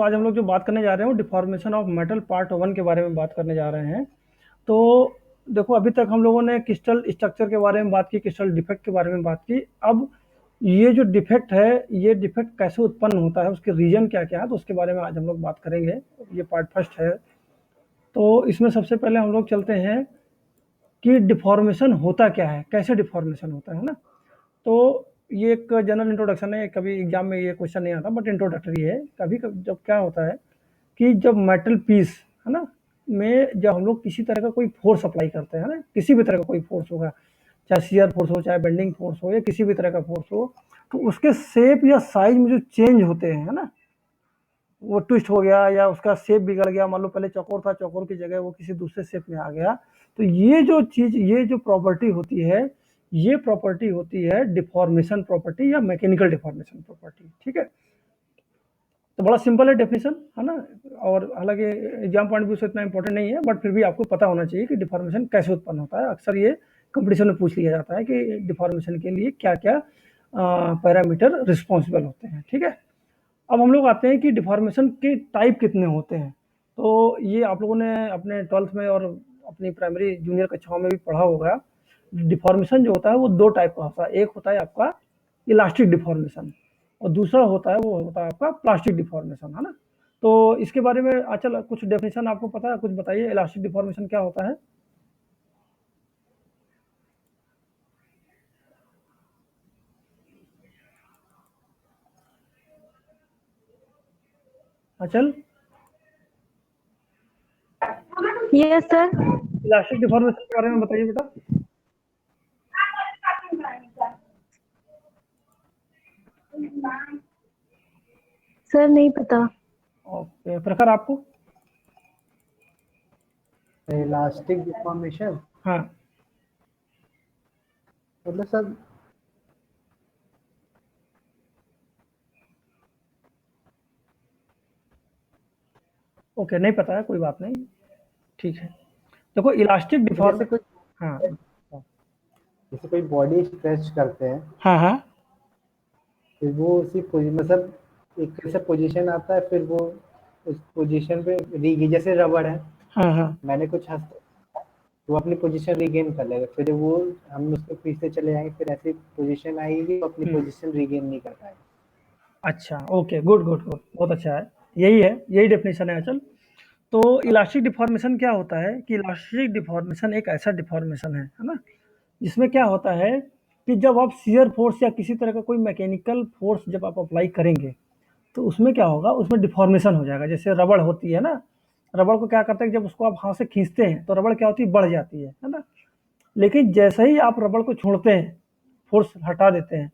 आज हम लोग जो बात करने जा रहे हैं वो डिफॉर्मेशन ऑफ मेटल पार्ट 1 के बारे में बात करने जा रहे हैं। तो देखो, अभी तक हम लोगों ने क्रिस्टल स्ट्रक्चर के बारे में बात की, क्रिस्टल डिफेक्ट के बारे में बात की। अब ये जो डिफेक्ट है, ये डिफेक्ट कैसे उत्पन्न होता है, उसके रीजन क्या-क्या है, तो उसके बारे में आज हम लोग बात करेंगे। ये पार्ट फर्स्ट है। तो इसमें सबसे पहले हम लोग चलते हैं कि डिफॉर्मेशन होता क्या है, कैसे डिफॉर्मेशन होता है ना? तो ये एक जनरल इंट्रोडक्शन है, कभी एग्जाम में ये क्वेश्चन नहीं आता, बट इंट्रोडक्टरी है। कभी कभी जब क्या होता है कि जब मेटल पीस है ना में जब हम लोग किसी तरह का कोई फोर्स अप्लाई करते हैं ना, किसी भी तरह का कोई फोर्स होगा, चाहे शियर फोर्स हो, चाहे बेंडिंग फोर्स हो, या किसी भी तरह का फोर्स हो, तो उसके शेप या साइज में जो चेंज होते हैं है ना, वो ट्विस्ट हो गया या उसका शेप बिगड़ गया, मान लो पहले चौकोर था, चौकोर की जगह वो किसी दूसरे शेप में आ गया, तो ये जो चीज, ये जो प्रॉपर्टी होती है, ये प्रॉपर्टी होती है डिफॉर्मेशन प्रॉपर्टी या मैकेनिकल डिफॉर्मेशन प्रॉपर्टी। ठीक है, तो बड़ा सिंपल है डेफिनेशन, है ना? और हालांकि एग्जाम पॉइंट व्यू से इतना इंपॉर्टेंट नहीं है, बट फिर भी आपको पता होना चाहिए कि डिफॉर्मेशन कैसे उत्पन्न होता है। अक्सर ये कंपटीशन में पूछ लिया जाता है कि डिफॉर्मेशन के लिए क्या क्या पैरामीटर रिस्पॉन्सिबल होते हैं। ठीक है, अब हम लोग आते हैं कि डिफॉर्मेशन के टाइप कितने होते हैं। तो ये आप लोगों ने अपने 12th में और अपनी प्राइमरी जूनियर कक्षाओं में भी पढ़ा होगा। डिफॉर्मेशन जो होता है वो दो टाइप का होता है। एक होता है आपका इलास्टिक डिफॉर्मेशन, और दूसरा होता है वो होता है आपका प्लास्टिक डिफॉर्मेशन, है ना? तो इसके बारे में अच्छा कुछ डेफिनेशन आपको पता है, कुछ बताइए, इलास्टिक डिफॉर्मेशन क्या होता है? अचल, यस सर। इलास्टिक डिफॉर्मेशन के बारे में बताइए बेटा। सर नहीं पता। ओके, प्रखर आपको? इलास्टिक डिफॉर्मेशन हाँ, मतलब सर ओके, नहीं पता है, कोई बात नहीं, ठीक है। देखो, इलास्टिक जैसे डिफॉर्म, कोई हाँ जैसे कोई बॉडी स्ट्रेच करते हैं, हाँ हाँ फिर वो उसी मतलब एक ऐसा पोजीशन आता है, फिर वो उस पोजीशन पे जैसे रबड़ है, हाँ हाँ मैंने कुछ हद वो अपनी पोजीशन रिगेन कर लेगा, फिर वो हम उसको पीछे चले जाएंगे, फिर ऐसी पोजीशन आएगी वो अपनी पोजीशन रिगेन नहीं कर पाएगा। अच्छा, ओके, गुड गुड गुड, बहुत अच्छा है। यही है, यही डेफिनेशन है अचल। तो इलास्टिक डिफॉर्मेशन क्या होता है कि इलास्टिक डिफॉर्मेशन एक ऐसा डिफॉर्मेशन है ना, जिसमें क्या होता है कि जब आप शियर फोर्स या किसी तरह का कोई मैकेनिकल फोर्स जब आप अप्लाई करेंगे, तो उसमें क्या होगा, उसमें डिफॉर्मेशन हो जाएगा। जैसे रबड़ होती है ना, रबड़ को क्या करते हैं, जब उसको आप हाथ से खींचते हैं तो रबड़ क्या होती है, बढ़ जाती है ना। लेकिन जैसे ही आप रबड़ को छोड़ते हैं, फोर्स हटा देते हैं,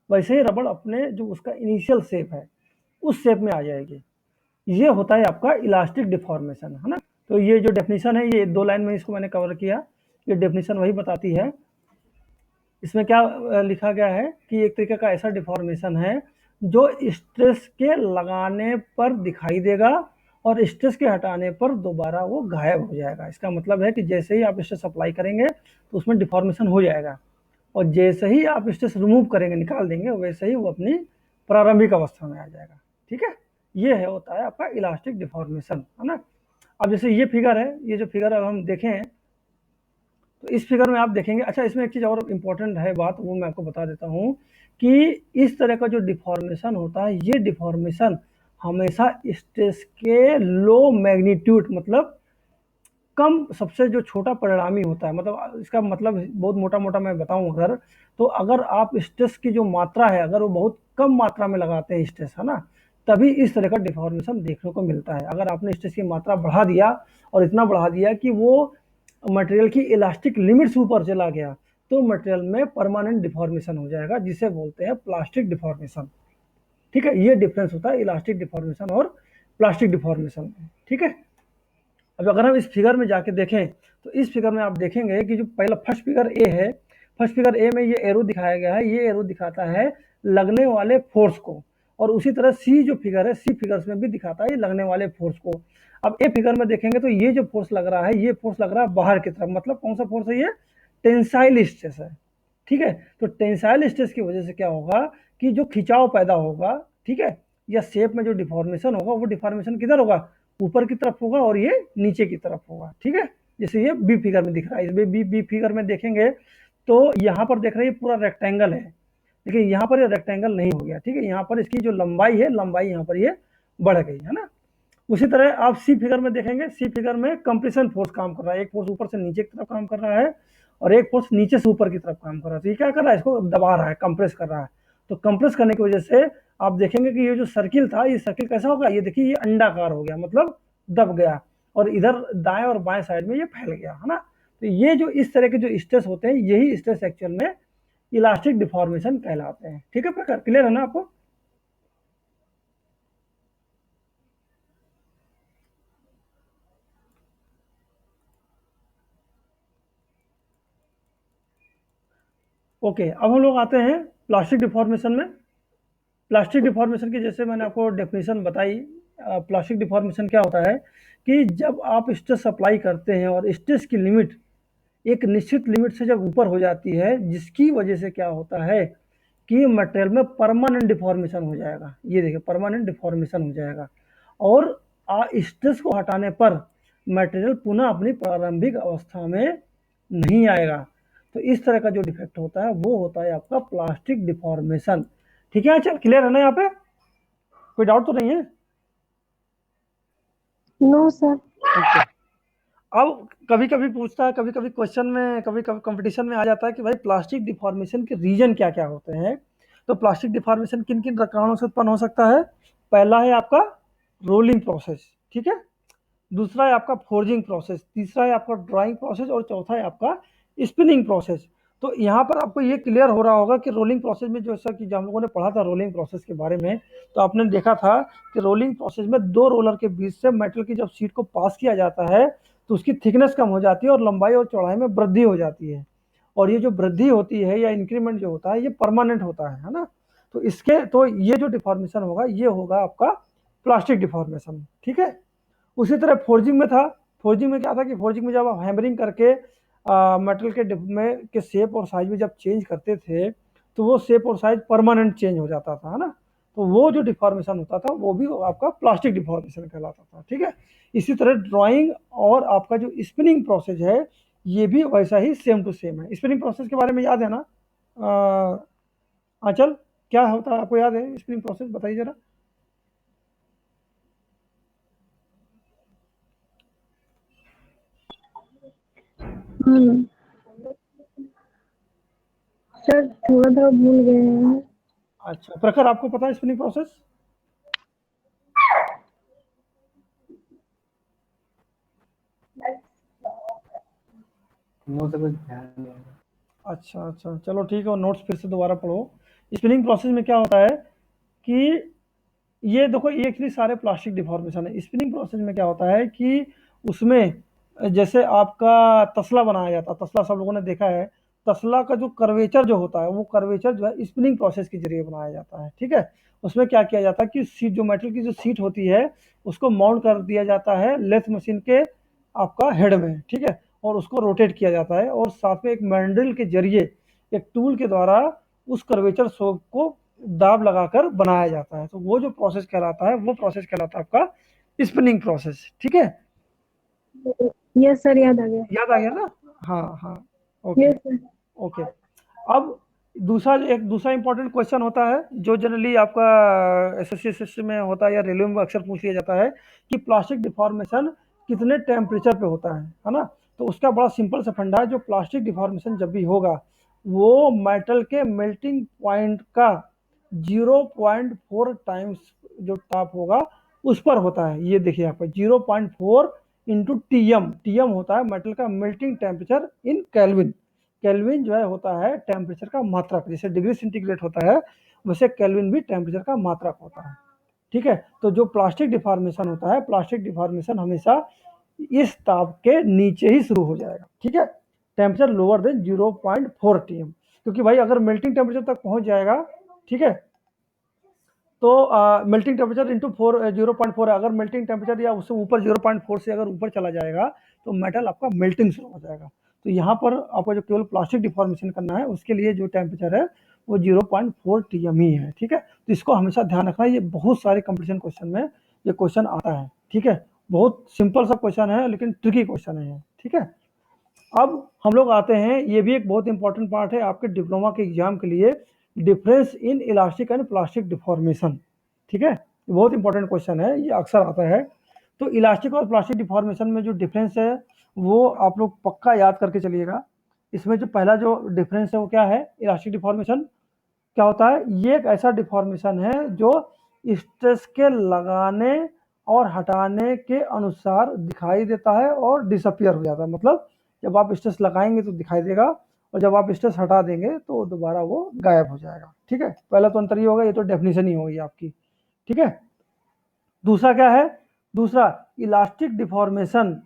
वैसे ही रबड़ अपने जो उसका इनिशियल शेप है उस शेप में आ जाएगी। ये होता है आपका इलास्टिक डिफॉर्मेशन, है ना? तो ये जो डेफिनेशन है, ये 2 लाइन में इसको मैंने कवर किया। ये डेफिनेशन वही बताती है। इसमें क्या लिखा गया है कि एक तरीके का ऐसा डिफॉर्मेशन है जो स्ट्रेस के लगाने पर दिखाई देगा और स्ट्रेस के हटाने पर दोबारा वो गायब हो जाएगा। इसका मतलब है कि जैसे ही आप स्ट्रेस अप्लाई करेंगे तो उसमें डिफॉर्मेशन हो जाएगा, और जैसे ही आप स्ट्रेस रिमूव करेंगे, निकाल देंगे, वैसे ही वो अपनी प्रारंभिक अवस्था में आ जाएगा। ठीक है, ये है, होता है आपका इलास्टिक डिफॉर्मेशन, है ना? अब जैसे ये फिगर है, ये जो फिगर अब हम देखें, तो इस फिगर में आप देखेंगे, अच्छा इसमें एक चीज़ और इम्पोर्टेंट है बात, वो मैं आपको बता देता हूँ कि इस तरह का जो डिफॉर्मेशन होता है, ये डिफॉर्मेशन हमेशा स्ट्रेस के लो मैग्नीट्यूड, मतलब कम, सबसे जो छोटा परिणामी होता है, मतलब इसका मतलब बहुत मोटा मोटा मैं बताऊं अगर, तो अगर आप स्ट्रेस की जो मात्रा है, अगर वो बहुत कम मात्रा में लगाते हैं स्ट्रेस, है ना, तभी इस तरह का डिफॉर्मेशन देखने को मिलता है। अगर आपने स्ट्रेस की मात्रा बढ़ा दिया और इतना बढ़ा दिया कि वो मटेरियल की इलास्टिक लिमिट से ऊपर चला गया, तो मटेरियल में परमानेंट डिफॉर्मेशन हो जाएगा, जिसे बोलते हैं प्लास्टिक डिफॉर्मेशन। ठीक है, ये डिफरेंस होता है इलास्टिक डिफॉर्मेशन और प्लास्टिक डिफॉर्मेशन में। ठीक है, अब अगर हम इस फिगर में जाके देखें, तो इस फिगर में आप देखेंगे कि जो पहला फर्स्ट फिगर ए है, फर्स्ट फिगर ए में ये एरो दिखाया गया है, ये एरो दिखाता है लगने वाले फोर्स को, और उसी तरह सी जो फिगर है, सी फिगर्स में भी दिखाता है ये लगने वाले फोर्स को। अब ए फिगर में देखेंगे तो ये जो फोर्स लग रहा है, ये फोर्स लग रहा है बाहर की तरफ, मतलब कौन सा फोर्स है, ये टेंसाइल स्ट्रेस है। ठीक है, तो टेंसाइल स्ट्रेस की वजह से क्या होगा कि जो खिंचाव पैदा होगा, ठीक है, या शेप में जो डिफॉर्मेशन होगा वो डिफॉर्मेशन किधर होगा, ऊपर की तरफ होगा और ये नीचे की तरफ होगा, ठीक है। जैसे ये बी फिगर में दिख रहा है, इसमें बी फिगर में देखेंगे तो यहाँ पर देख रहे हैं पूरा रेक्टेंगल है, लेकिन यहाँ पर ये रेक्टेंगल नहीं हो गया, ठीक है। यहाँ पर इसकी जो लंबाई है, लंबाई यहाँ पर ये बढ़ गई है ना। उसी तरह आप सी फिगर में देखेंगे, सी फिगर में कंप्रेशन फोर्स काम कर रहा है, एक फोर्स ऊपर से नीचे की तरफ काम कर रहा है और एक फोर्स नीचे से ऊपर की तरफ काम कर रहा है। तो ये क्या कर रहा है, इसको दबा रहा है, कंप्रेस कर रहा है। तो कंप्रेस करने की वजह से आप देखेंगे कि ये जो सर्किल था, ये सर्किल कैसा होगा, ये देखिए ये अंडाकार हो गया, मतलब दब गया और इधर दाएं और बाएं साइड में ये फैल गया, है ना। तो ये जो इस तरह के जो स्ट्रेस होते हैं, यही स्ट्रेस एक्चुअल में इलास्टिक डिफॉर्मेशन कहलाते हैं, ठीक है प्रकार, क्लियर है ना आपको। ओके, अब हम लोग आते हैं प्लास्टिक डिफॉर्मेशन में। प्लास्टिक डिफॉर्मेशन की जैसे मैंने आपको डेफिनेशन बताई, प्लास्टिक डिफॉर्मेशन क्या होता है कि जब आप स्ट्रेस अप्लाई करते हैं और स्ट्रेस की लिमिट एक निश्चित लिमिट से जब ऊपर हो जाती है, जिसकी वजह से क्या होता है कि मटेरियल में परमानेंट डिफॉर्मेशन हो जाएगा। ये देखिए परमानेंट डिफॉर्मेशन हो जाएगा और स्ट्रेस को हटाने पर मटेरियल पुनः अपनी प्रारंभिक अवस्था में नहीं आएगा। तो इस तरह का जो डिफेक्ट होता है वो होता है आपका प्लास्टिक डिफॉर्मेशन, ठीक है। चल क्लियर है ना, यहाँ पे कोई डाउट तो नहीं है। No sir. ओके, अब कभी कभी पूछता है, कभी कभी क्वेश्चन में, कभी कभी कंपटीशन में आ जाता है कि भाई प्लास्टिक डिफॉर्मेशन के रीजन क्या क्या होते हैं। तो प्लास्टिक डिफॉर्मेशन किन किन कारणों से उत्पन्न हो सकता है। पहला है आपका रोलिंग प्रोसेस, ठीक है। दूसरा है आपका फोर्जिंग प्रोसेस, तीसरा है आपका ड्राइंग प्रोसेस और चौथा है आपका स्पिनिंग प्रोसेस। तो यहाँ पर आपको ये क्लियर हो रहा होगा कि रोलिंग प्रोसेस में, जैसा कि हम लोगों ने पढ़ा था रोलिंग प्रोसेस के बारे में, तो आपने देखा था कि रोलिंग प्रोसेस में दो रोलर के बीच से मेटल की जब शीट को पास किया जाता है तो उसकी थिकनेस कम हो जाती है और लंबाई और चौड़ाई में वृद्धि हो जाती है। और ये जो वृद्धि होती है या इंक्रीमेंट जो होता है ये परमानेंट होता है ना। तो इसके तो ये जो डिफॉर्मेशन होगा ये होगा आपका प्लास्टिक डिफॉर्मेशन, ठीक है। उसी तरह फोर्जिंग में था, फोर्जिंग में क्या था कि फोर्जिंग में जब आप हैमरिंग करके मेटल के डिप में के शेप और साइज में जब चेंज करते थे तो वो शेप और साइज परमानेंट चेंज हो जाता था, है ना। तो वो जो डिफॉर्मेशन होता था वो भी आपका प्लास्टिक डिफॉर्मेशन कहलाता था, ठीक है। इसी तरह ड्राइंग और आपका जो स्पिनिंग प्रोसेस है ये भी वैसा ही सेम टू सेम है। स्पिनिंग प्रोसेस के बारे में याद है ना आंचल, क्या होता है आपको याद है स्पिनिंग प्रोसेस, बताइए जरा। सर थोड़ा थोड़ा भूल गए हैं। अच्छा प्रखर, आपको पता है स्पिनिंग प्रोसेस। नो से कुछ ध्यान नहीं आ रहा। अच्छा अच्छा, चलो ठीक है, नोट्स फिर से दोबारा पढ़ो। स्पिनिंग प्रोसेस में क्या होता है कि ये देखो ये एक्चुअली सारे प्लास्टिक डिफॉर्मेशन है। स्पिनिंग प्रोसेस में क्या होता है कि उसमें जैसे आपका तसला बनाया जाता है, तसला सब लोगों ने देखा है, तसला का जो कर्वेचर जो होता है वो कर्वेचर जो है स्पिनिंग प्रोसेस के जरिए बनाया जाता है, ठीक है। उसमें क्या किया जाता है कि सीट जो मेटल की जो सीट होती है उसको माउंट कर दिया जाता है लेथ मशीन के आपका हेड में, ठीक है। और उसको रोटेट किया जाता है और साथ में एक मैंडल के जरिए एक टूल के द्वारा उस कर्वेचर शोप को दाब लगाकर बनाया जाता है। तो वो जो प्रोसेस कहलाता है वो प्रोसेस कहलाता है आपका स्पिनिंग प्रोसेस, ठीक है। यस सर, याद आ गया। याद आ गया ना। हाँ हाँ, ओके यस सर। ओके। अब एक दूसरा इंपॉर्टेंट क्वेश्चन होता है जो जनरली आपका एसएससी एसएससी में होता है या रेलवे में अक्सर पूछ लिया जाता है कि प्लास्टिक डिफॉर्मेशन कितने टेम्परेचर पे होता है ना। तो उसका बड़ा सिंपल सा फंडा है, जो प्लास्टिक डिफॉर्मेशन जब भी होगा वो मेटल के मेल्टिंग पॉइंट का 0.4 टाइम्स जो ताप होगा उस पर होता है। ये देखिए यहाँ पर 0.4 इंटू टीएम, टीएम होता है मेटल का melting temperature in kelvin. Kelvin जो है होता है टेम्परेचर का मात्रक, जैसे डिग्री सेंटीग्रेड होता है वैसे केल्विन भी टेम्परेचर का मात्रक होता है, ठीक है। तो जो प्लास्टिक डिफॉर्मेशन होता है, प्लास्टिक डिफॉर्मेशन हमेशा इस ताप के नीचे ही शुरू हो जाएगा, ठीक है। टेम्परेचर लोअर देन 0.4 टीएम, क्योंकि भाई अगर मेल्टिंग टेम्परेचर तक पहुंच जाएगा, ठीक है, तो मेल्टिंग टेम्परेचर इंटू 0.4 है। अगर मेल्टिंग टेम्परेचर या उससे ऊपर 0.4 से अगर ऊपर चला जाएगा तो मेटल आपका मेल्टिंग शुरू हो जाएगा। तो यहाँ पर आपको जो केवल प्लास्टिक डिफॉर्मेशन करना है उसके लिए जो टेम्परेचर है वो 0.4 TM ही है, ठीक है। तो इसको हमेशा ध्यान रखना, ये बहुत सारे कंपटीशन क्वेश्चन में ये क्वेश्चन आता है, ठीक है। बहुत सिंपल सा क्वेश्चन है लेकिन ट्रिकी क्वेश्चन है, ठीक है। अब हम लोग आते हैं, ये भी एक बहुत इंपॉर्टेंट पार्ट है आपके डिप्लोमा के एग्जाम के लिए, difference in elastic and plastic deformation, ठीक है। बहुत इंपॉर्टेंट क्वेश्चन है, ये अक्सर आता है। तो इलास्टिक और प्लास्टिक डिफॉर्मेशन में जो डिफरेंस है वो आप लोग पक्का याद करके चलिएगा। इसमें जो पहला जो डिफरेंस है वो क्या है, इलास्टिक डिफॉर्मेशन क्या होता है, ये एक ऐसा डिफॉर्मेशन है जो स्ट्रेस के लगाने और हटाने के अनुसार दिखाई देता है और डिसअपियर हो जाता है। मतलब जब आप स्ट्रेस लगाएंगे तो दिखाई देगा और जब आप स्ट्रेस हटा देंगे तो दोबारा वो गायब हो जाएगा, ठीक है। पहला तो अंतर ये होगा, ये तो डेफिनेशन ही होगी आपकी, ठीक है। दूसरा क्या है, दूसरा इलास्टिक डिफॉर्मेशन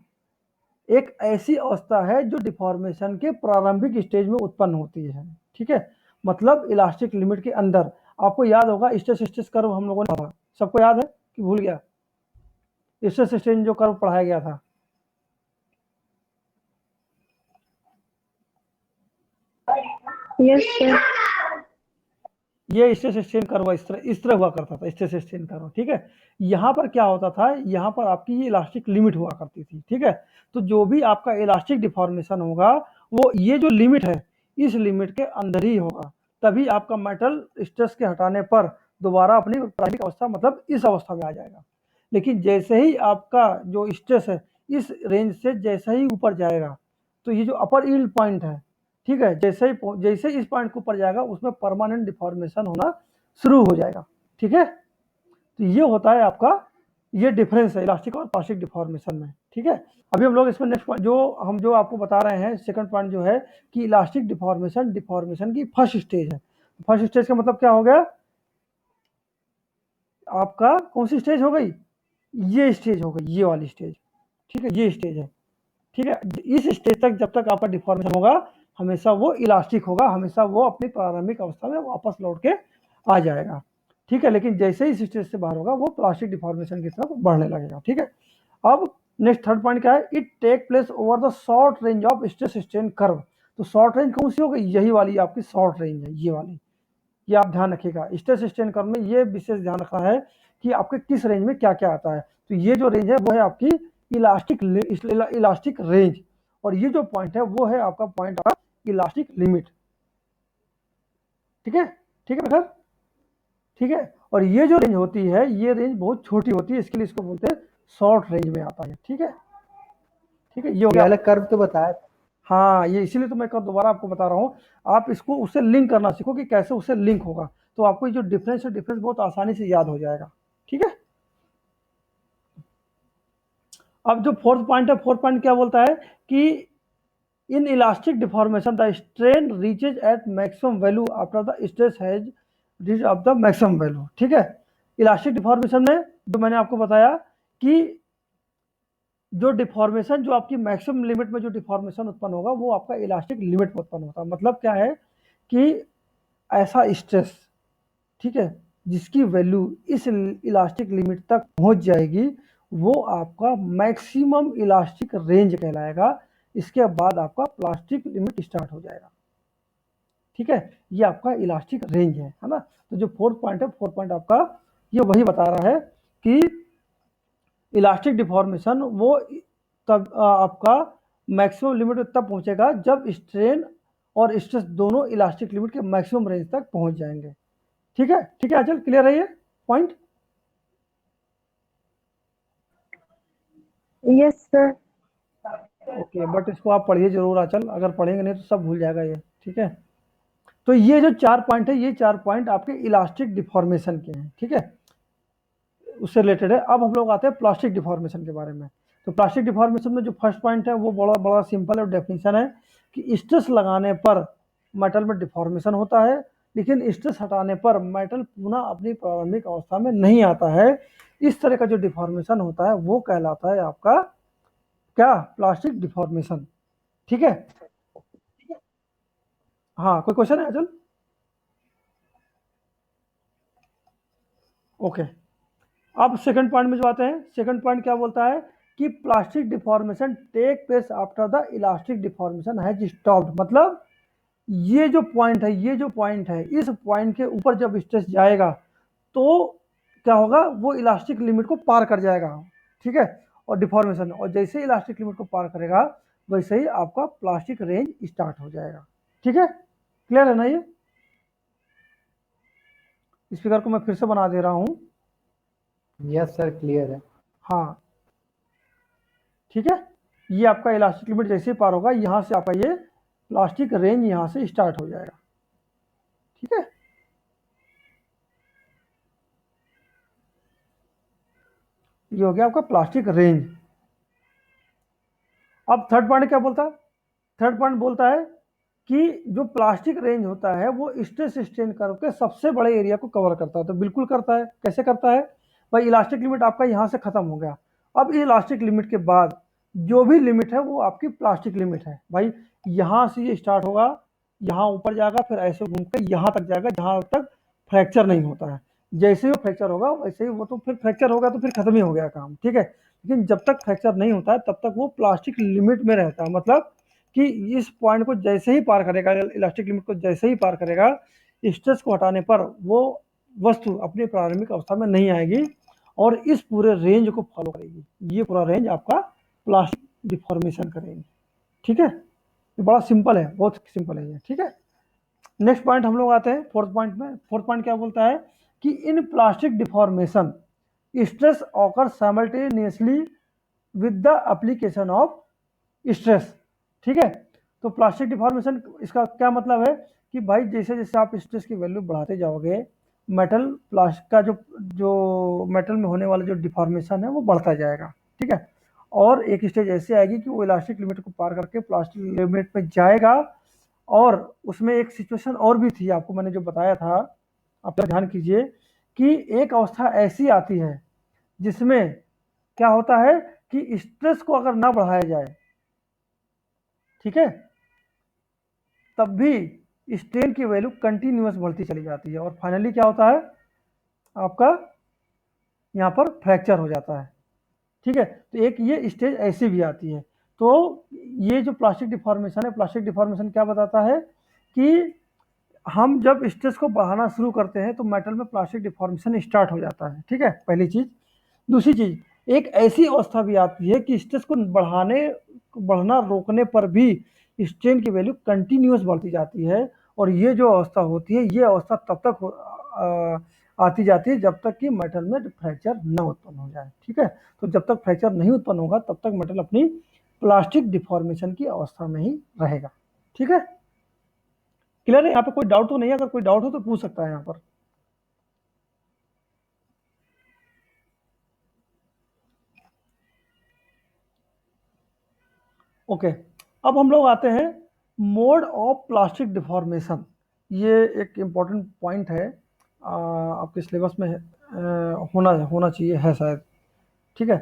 एक ऐसी अवस्था है जो डिफॉर्मेशन के प्रारंभिक स्टेज में उत्पन्न होती है, ठीक है। मतलब इलास्टिक लिमिट के अंदर। आपको याद होगा स्ट्रेस कर्व हम लोगों ने पढ़ा, सबको याद है कि भूल गया, स्ट्रेस स्ट्रेन जो कर्व पढ़ाया गया था। Yes sir. ये स्ट्रेस स्ट्रेन कर्व इस तरह हुआ करता था, स्ट्रेस स्ट्रेन कर्व, ठीक है। यहाँ पर क्या होता था, यहाँ पर आपकी ये इलास्टिक लिमिट हुआ करती थी, ठीक है। तो जो भी आपका इलास्टिक डिफॉर्मेशन होगा वो ये जो लिमिट है इस लिमिट के अंदर ही होगा, तभी आपका मेटल स्ट्रेस के हटाने पर दोबारा अपनी प्रारंभिक अवस्था मतलब इस अवस्था में आ जाएगा। लेकिन जैसे ही आपका जो स्ट्रेस है इस रेंज से जैसे ही ऊपर जाएगा तो ये जो अपर यील्ड पॉइंट है, ठीक है, जैसे इस पॉइंट के ऊपर जाएगा उसमें परमानेंट डिफॉर्मेशन होना शुरू हो जाएगा, ठीक है। तो ये होता है आपका, ये डिफरेंस है इलास्टिक और प्लास्टिक डिफॉर्मेशन में, ठीक है। अभी हम लोग इसमें नेक्स्ट पॉइंट जो आपको बता रहे हैं, सेकंड पॉइंट जो है कि इलास्टिक डिफॉर्मेशन की फर्स्ट स्टेज है। फर्स्ट स्टेज का मतलब क्या हो गया आपका, कौन सी स्टेज हो गई, ये स्टेज हो गई, ये वाली स्टेज, ठीक है, ये स्टेज है, ठीक है। इस स्टेज तक जब तक आपका डिफॉर्मेशन होगा हमेशा वो इलास्टिक होगा, हमेशा वो अपनी प्रारंभिक अवस्था में वापस लौट के आ जाएगा, ठीक है। लेकिन जैसे ही इस स्टेज से बाहर होगा वो प्लास्टिक डिफॉर्मेशन की तरफ बढ़ने लगेगा, ठीक है। अब नेक्स्ट थर्ड पॉइंट क्या है, it take place over the short range of stress strain curve. तो शॉर्ट रेंज कौन सी हो गई, यही वाली आपकी शॉर्ट रेंज है, ये वाली, ये आप ध्यान रखिएगा। स्ट्रेस स्ट्रेन कर्व में ये विशेष ध्यान रखना है कि आपके किस रेंज में क्या क्या आता है। तो ये जो रेंज है वो है आपकी इलास्टिक रेंज और ये जो पॉइंट है वो है आपका पॉइंट ऑफ इलास्टिक लिमिट, ठीक है, ठीक है, ठीक है। और ये जो रेंज होती है ये रेंज बहुत छोटी होती है, इसके लिए इसको बोलते हैं शॉर्ट रेंज में आता है, ठीक है, ठीक है। ये हो गया, अलग कर्व तो बताया। हाँ, ये इसीलिए तो मैं दोबारा आपको बता रहा हूँ, आप इसको उससे लिंक करना सीखो कि कैसे उससे लिंक होगा, तो आपको ये जो डिफरेंस है डिफरेंस बहुत आसानी से याद हो जाएगा, ठीक है। अब जो फोर्थ पॉइंट है, फोर्थ पॉइंट क्या बोलता है कि in elastic deformation the strain reaches at maximum value after the stress has reach of the maximum value, ठीक है। इलास्टिक डिफॉर्मेशन में जो मैंने आपको बताया कि जो डिफॉर्मेशन जो आपकी मैक्सिमम लिमिट में जो डिफॉर्मेशन उत्पन्न होगा वो आपका इलास्टिक लिमिट में उत्पन्न होता है। मतलब क्या है कि ऐसा स्ट्रेस, ठीक है, जिसकी वैल्यू इस इलास्टिक लिमिट तक पहुंच जाएगी वो आपका मैक्सिमम इलास्टिक रेंज कहलाएगा। इसके बाद आपका प्लास्टिक लिमिट स्टार्ट हो जाएगा, ठीक है। ये आपका इलास्टिक रेंज है ना। तो जो फोर्थ पॉइंट है, फोर्थ पॉइंट आपका ये वही बता रहा है कि इलास्टिक डिफॉर्मेशन वो तब आपका मैक्सिमम लिमिट तब पहुंचेगा जब स्ट्रेन और स्ट्रेस दोनों इलास्टिक लिमिट के मैक्सिमम रेंज तक पहुंच जाएंगे, ठीक है, ठीक है। चल क्लियर है ये point, yes sir. Okay. But इसको आप पढ़िए जरूर आचल, अगर पढ़ेंगे नहीं तो सब भूल जाएगा ये, ठीक है। तो ये जो चार पॉइंट है ये चार पॉइंट आपके इलास्टिक डिफॉर्मेशन के हैं, ठीक है, उससे रिलेटेड है। अब हम लोग आते हैं प्लास्टिक डिफॉर्मेशन के बारे में। तो प्लास्टिक डिफॉर्मेशन में जो फर्स्ट पॉइंट है वो बड़ा बड़ा सिंपल है, डेफिनेशन है कि स्ट्रेस लगाने पर मेटल में डिफॉर्मेशन होता है लेकिन स्ट्रेस हटाने पर मेटल पुनः अपनी प्रारंभिक अवस्था में नहीं आता है। इस तरह का जो डिफॉर्मेशन होता है वो कहलाता है आपका क्या, प्लास्टिक डिफॉर्मेशन, ठीक है। हाँ, कोई क्वेश्चन है अचल, ओके। अब सेकंड पॉइंट में जो आते हैं, सेकंड पॉइंट क्या बोलता है कि plastic deformation take place after the elastic deformation has stopped. मतलब ये जो पॉइंट है, ये जो पॉइंट है, इस पॉइंट के ऊपर जब स्ट्रेस जाएगा तो क्या होगा, वो इलास्टिक लिमिट को पार कर जाएगा, ठीक है, और डिफॉर्मेशन, और जैसे इलास्टिक लिमिट को पार करेगा वैसे ही आपका प्लास्टिक रेंज स्टार्ट हो जाएगा, ठीक है, क्लियर है ना ये। स्पीकर को मैं फिर से बना दे रहा हूं। यस सर, क्लियर है। हाँ ठीक है, ये आपका इलास्टिक लिमिट जैसे ही पार होगा, यहाँ से आपका ये प्लास्टिक रेंज यहाँ से स्टार्ट हो जाएगा, ठीक है। ये हो गया आपका प्लास्टिक रेंज। अब थर्ड पॉइंट क्या बोलता है, थर्ड पॉइंट बोलता है कि जो प्लास्टिक रेंज होता है वो स्ट्रेस स्ट्रेन कर्व के सबसे बड़े एरिया को कवर करता है। तो बिल्कुल करता है, कैसे करता है भाई, इलास्टिक लिमिट आपका यहाँ से खत्म हो गया, अब इलास्टिक लिमिट के बाद जो भी लिमिट है वो आपकी प्लास्टिक लिमिट है भाई। यहाँ से ये स्टार्ट होगा, यहाँ ऊपर जाएगा, फिर ऐसे घूम कर यहाँ तक जाएगा जहाँ तक फ्रैक्चर नहीं होता है। जैसे ही वो फ्रैक्चर होगा वैसे ही वो, तो फिर फ्रैक्चर होगा तो फिर खत्म ही हो गया काम, ठीक है। लेकिन जब तक फ्रैक्चर नहीं होता है तब तक वो प्लास्टिक लिमिट में रहता है, मतलब कि इस पॉइंट को जैसे ही पार करेगा, इलास्टिक लिमिट को जैसे ही पार करेगा, स्ट्रेस को हटाने पर वो वस्तु अपनी प्रारंभिक अवस्था में नहीं आएगी और इस पूरे रेंज को फॉलो करेगी। ये पूरा रेंज आपका प्लास्टिक डिफॉर्मेशन करेगी, ठीक है। ये बड़ा सिंपल है, बहुत सिंपल है ये, ठीक है। नेक्स्ट पॉइंट हम लोग आते हैं फोर्थ पॉइंट में। फोर्थ पॉइंट क्या बोलता है कि इन plastic deformation stress occur simultaneously with the application of stress, ठीक है। तो प्लास्टिक डिफॉर्मेशन इसका क्या मतलब है कि भाई जैसे जैसे आप स्ट्रेस की वैल्यू बढ़ाते जाओगे, मेटल प्लास्टिक का जो जो मेटल में होने वाला जो डिफॉर्मेशन है वो बढ़ता जाएगा, ठीक है। और एक स्टेज ऐसे आएगी कि वो इलास्टिक लिमिट को पार करके प्लास्टिक लिमिट में जाएगा। और उसमें एक सिचुएशन और भी थी, आपको मैंने जो बताया था, आप ध्यान कीजिए कि एक अवस्था ऐसी आती है जिसमें क्या होता है कि स्ट्रेस को अगर ना बढ़ाया जाए, ठीक है, तब भी स्ट्रेन की वैल्यू कंटिन्यूअस बढ़ती चली जाती है और फाइनली क्या होता है आपका यहाँ पर फ्रैक्चर हो जाता है, ठीक है। तो एक ये स्टेज ऐसी भी आती है। तो ये जो प्लास्टिक डिफॉर्मेशन है, प्लास्टिक डिफॉर्मेशन क्या बताता है कि हम जब स्ट्रेस को बढ़ाना शुरू करते हैं तो मेटल में प्लास्टिक डिफॉर्मेशन स्टार्ट हो जाता है, ठीक है, पहली चीज़। दूसरी चीज़, एक ऐसी अवस्था भी आती है कि स्ट्रेस को बढ़ना रोकने पर भी स्ट्रेन की वैल्यू कंटिन्यूअस बढ़ती जाती है। और ये जो अवस्था होती है, ये अवस्था तब तक आती जाती है जब तक कि मेटल में फ्रैक्चर न उत्पन्न हो जाए, ठीक है। तो जब तक फ्रैक्चर नहीं उत्पन्न होगा तब तक मेटल अपनी प्लास्टिक डिफॉर्मेशन की अवस्था में ही रहेगा, ठीक है। क्लियर है, यहाँ पे कोई डाउट तो नहीं है? अगर कोई डाउट हो तो पूछ सकता है यहाँ पर। ओके, अब हम लोग आते हैं मोड ऑफ प्लास्टिक डिफॉर्मेशन। ये एक इम्पॉर्टेंट पॉइंट है, आपके सिलेबस में होना चाहिए, है शायद, ठीक है।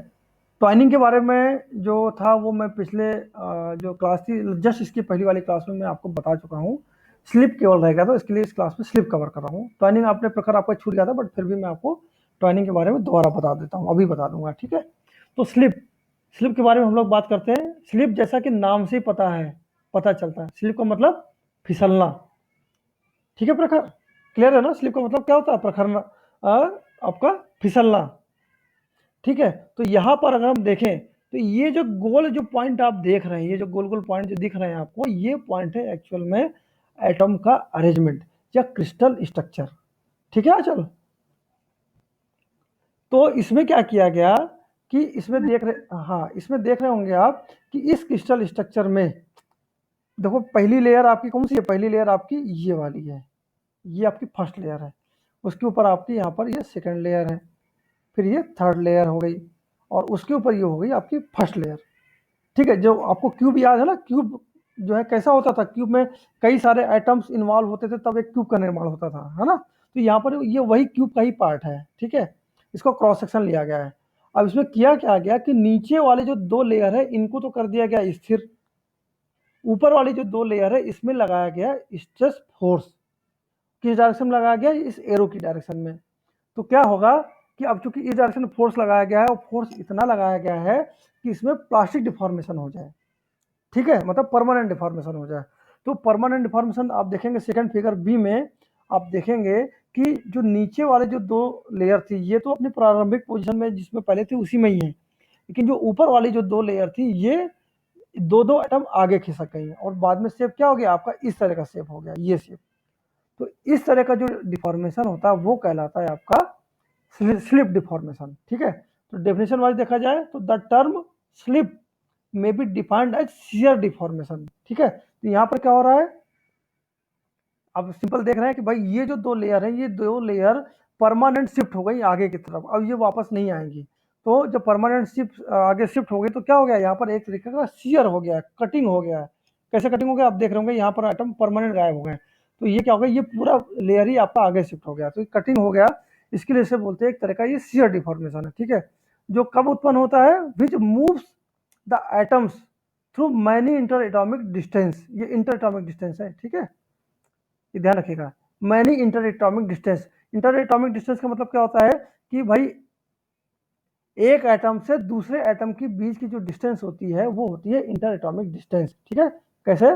ट्वाइनिंग के बारे में जो था वो मैं पिछले जो क्लास थी जस्ट इसकी पहली वाली क्लास में मैं आपको बता चुका हूँ। स्लिप केवल रहेगा, तो इसके लिए इस क्लास में स्लिप कवर कर रहा हूँ। ट्वाइनिंग आपने प्रकार आपका छूट गया था, बट फिर भी मैं आपको ट्वाइनिंग के बारे में दोबारा बता देता हूँ, अभी बता दूंगा, ठीक है। तो स्लिप स्लिप के बारे में हम लोग बात करते हैं। स्लिप जैसा कि नाम से ही पता चलता है, स्लिप का मतलब फिसलना, ठीक है प्रखर, क्लियर है ना। स्लिप का मतलब क्या होता है, प्रखरना, आपका फिसलना, ठीक है। तो यहाँ पर अगर हम देखें तो ये जो गोल जो पॉइंट आप देख रहे हैं, ये जो गोल गोल पॉइंट जो दिख रहे हैं आपको, ये पॉइंट है एक्चुअल में एटम का अरेंजमेंट या क्रिस्टल स्ट्रक्चर, ठीक है। चलो, तो इसमें क्या किया गया कि इसमें देख रहे, हाँ, इसमें देख रहे होंगे आप कि इस क्रिस्टल स्ट्रक्चर में देखो, पहली लेयर आपकी कौन सी है, पहली लेयर आपकी ये वाली है, ये आपकी फर्स्ट लेयर है। उसके ऊपर आपकी यहाँ पर ये सेकंड लेयर है, फिर ये थर्ड लेयर हो गई, और उसके ऊपर ये हो गई आपकी फर्स्ट लेयर, ठीक है। जो आपको क्यूब याद है ना, क्यूब जो है कैसा होता था, क्यूब में कई सारे एटम्स इन्वॉल्व होते थे, तब एक क्यूब का निर्माण होता था, है ना। तो यहाँ पर ये वही क्यूब का ही पार्ट है, ठीक है। इसको क्रॉस सेक्शन लिया गया है। अब इसमें किया क्या गया कि नीचे वाले जो दो लेयर है इनको तो कर दिया गया स्थिर, ऊपर वाली जो दो लेयर है इसमें लगाया गया स्ट्रेस फोर्स। किस डायरेक्शन में लगाया गया, इस एरो की डायरेक्शन में। तो क्या होगा कि अब चूंकि इस डायरेक्शन में फोर्स लगाया गया है और फोर्स इतना लगाया गया है कि इसमें प्लास्टिक डिफॉर्मेशन हो जाए, ठीक है, मतलब परमानेंट डिफॉर्मेशन हो जाए। तो परमानेंट डिफॉर्मेशन आप देखेंगे सेकंड फिगर बी में, आप देखेंगे कि जो नीचे वाले जो 2 लेयर थी ये तो अपनी प्रारंभिक पोजीशन में जिसमें पहले थी उसी में ही है, लेकिन जो ऊपर वाली जो 2 लेयर थी ये 2-2 एटम आगे खिसक गई और बाद में शेप क्या हो गया आपका, इस तरह का शेप हो गया, ये शेप। तो इस तरह का जो डिफॉर्मेशन होता है वो कहलाता है आपका स्लिप डिफॉर्मेशन। ठीक है, तो डेफिनेशन वाइज देखा जाए तो द टर्म स्लिप में be defined as shear deformation. ठीक है, तो यहाँ पर क्या हो रहा है, आप सिंपल देख रहे हैं कि भाई ये जो 2 लेयर है ये 2 लेयर परमानेंट शिफ्ट हो गई आगे की तरफ, अब ये वापस नहीं आएंगी। तो जब परमानेंट शिफ्ट आगे शिफ्ट हो गई तो क्या हो गया, यहाँ पर एक तरीके का शियर हो गया, कटिंग हो गया है। कैसे कटिंग हो गया आप देख रहे होंगे, यहाँ पर आइटम परमानेंट गायब हो गए, तो ये क्या हो गया, ये पूरा लेयर ही आपका आगे शिफ्ट हो गया, तो कटिंग हो गया। इसके लिए से बोलते हैं एक तरह का ये शियर डिफॉर्मेशन है। ठीक है, जो कब उत्पन्न होता है, विच moves the atoms through many inter atomic distance, ये इंटर एटॉमिक डिस्टेंस है। ठीक है, ये ध्यान रखिएगा, many inter atomic distance. Inter atomic distance का मतलब क्या होता है कि भाई एक एटम से दूसरे एटम के बीच की जो डिस्टेंस होती है वो होती है इंटर एटॉमिक डिस्टेंस। ठीक है, कैसे,